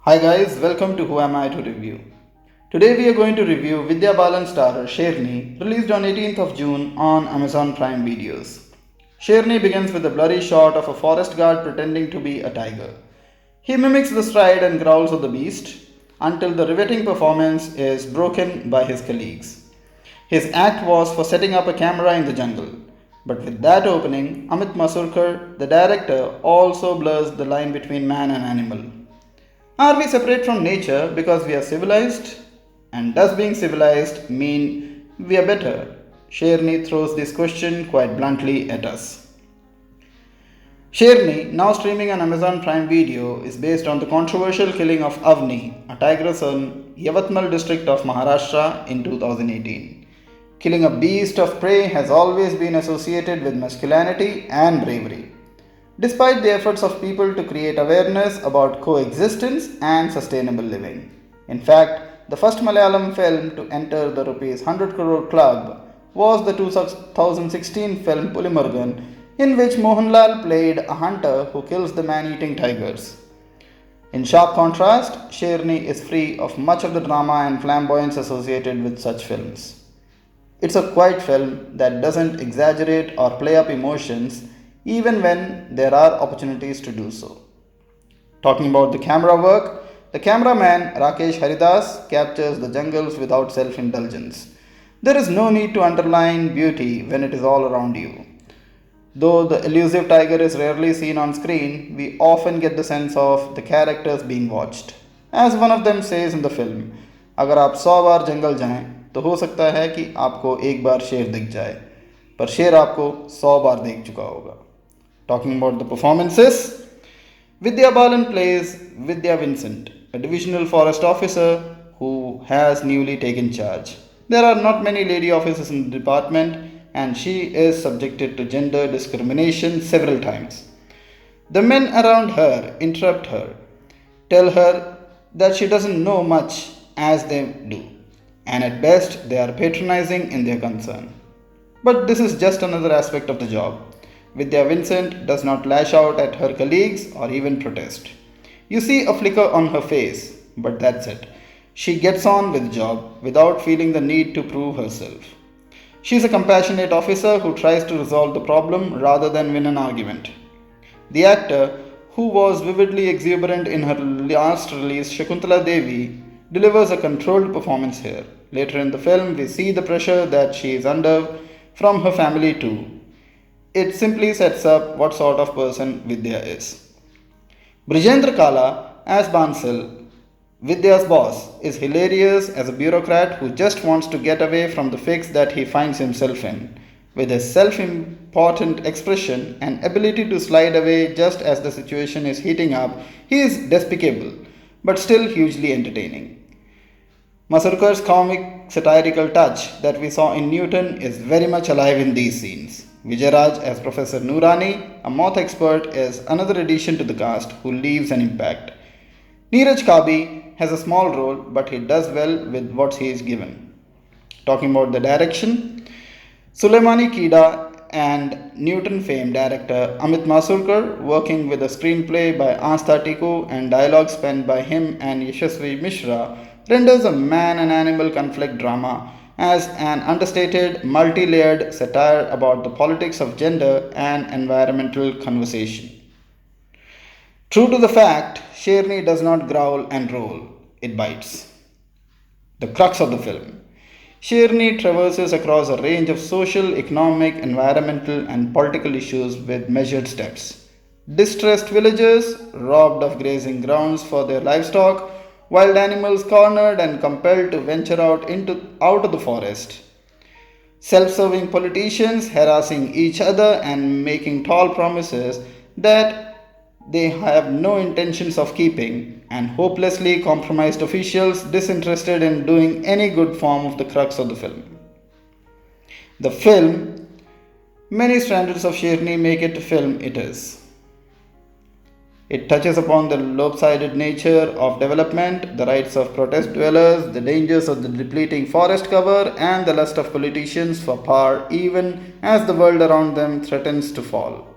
Hi guys, welcome to Who Am I to Review. Today we are going to review Vidya Balan starrer Sherni, released on 18th of June on Amazon Prime Videos. Sherni begins with a blurry shot of a forest guard pretending to be a tiger. He mimics the stride and growls of the beast until the riveting performance is broken by his colleagues. His act was for setting up a camera in the jungle. But with that opening, Amit Masurkar, the director, also blurs the line between man and animal. Are we separate from nature because we are civilized? And does being civilized mean we are better? Sherni throws this question quite bluntly at us. Sherni, now streaming on Amazon Prime Video, is based on the controversial killing of Avni, a tigress in Yavatmal district of Maharashtra in 2018. Killing a beast of prey has always been associated with masculinity and bravery. Despite the efforts of people to create awareness about coexistence and sustainable living. In fact, the first Malayalam film to enter the Rs 100 crore club was the 2016 film Pulimurugan, in which Mohanlal played a hunter who kills the man-eating tigers. In sharp contrast, Sherni is free of much of the drama and flamboyance associated with such films. It's a quiet film that doesn't exaggerate or play up emotions even when there are opportunities to do so. Talking about the camera work, the cameraman Rakesh Haridas captures the jungles without self indulgence. There is no need to underline beauty when it is all around you. Though the elusive tiger is rarely seen on screen, we often get the sense of the characters being watched. As one of them says in the film, अगर आप 100 बार जंगल जाएं तो हो सकता है कि आपको एक बार शेर दिख जाए पर शेर आपको 100 बार देख चुका होगा. Talking about the performances, Vidya Balan plays Vidya Vincent, a divisional forest officer who has newly taken charge. There are not many lady officers in the department, and she is subjected to gender discrimination several times. The men around her interrupt her, tell her that she doesn't know much as they do, and at best they are patronizing in their concern. But this is just another aspect of the job. Vidya Vincent does not lash out at her colleagues or even protest. You see a flicker on her face, but that's it. She gets on with the job without feeling the need to prove herself. She is a compassionate officer who tries to resolve the problem rather than win an argument. The actor, who was vividly exuberant in her last release Shakuntala Devi, delivers a controlled performance here. Later in the film, we see the pressure that she is under from her family too. It simply sets up what sort of person Vidya is. Brijendra Kala, as Bansal, Vidya's boss, is hilarious as a bureaucrat who just wants to get away from the fix that he finds himself in. With his self important expression and ability to slide away just as the situation is heating up, he is despicable, but still hugely entertaining. Masurkar's comic satirical touch that we saw in Newton is very much alive in these scenes. Vijay Raaz as Professor Noorani, a moth expert, is another addition to the cast who leaves an impact. Neeraj Kabi has a small role, but he does well with what he is given. Talking about the direction, Suleimani Kida and Newton fame director Amit Masurkar, working with a screenplay by Aastha Tiku and dialogues penned by him and Yashasvi Mishra, renders a man and animal conflict drama as an understated, multi layered satire about the politics of gender and environmental conversation. True to the fact, Sherni does not growl and roll, it bites. The crux of the film. Sherni traverses across a range of social, economic, environmental, and political issues with measured steps. Distressed villagers, robbed of grazing grounds for their livestock, wild animals cornered and compelled to venture out of the forest. Self-serving politicians harassing each other and making tall promises that they have no intentions of keeping, and hopelessly compromised officials disinterested in doing any good form of the crux of the film. The film, many standards of Sherni make it a film it is. It touches upon the lopsided nature of development, the rights of protest dwellers, the dangers of the depleting forest cover, and the lust of politicians for power even as the world around them threatens to fall.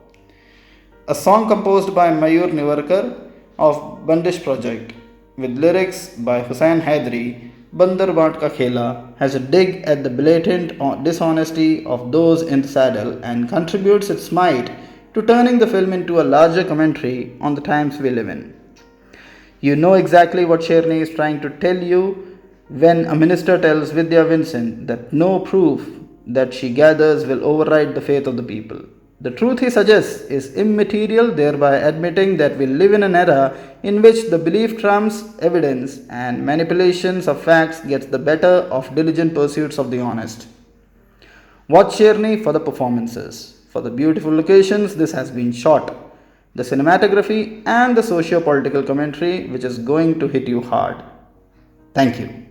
A song composed by Mayur Nivarkar of Bandish Project with lyrics by Hussain Haidari, Bandar Baat Ka Khela has a dig at the blatant dishonesty of those in the saddle and contributes its might to turning the film into a larger commentary on the times we live in. You know exactly what Sherni is trying to tell you when a minister tells Vidya Vincent that no proof that she gathers will override the faith of the people. The truth he suggests is immaterial, thereby admitting that we live in an era in which the belief trumps evidence and manipulations of facts gets the better of diligent pursuits of the honest. Watch Sherni for the performances, for the beautiful locations this has been shot, the cinematography, and the socio political commentary which is going to hit you hard. Thank you.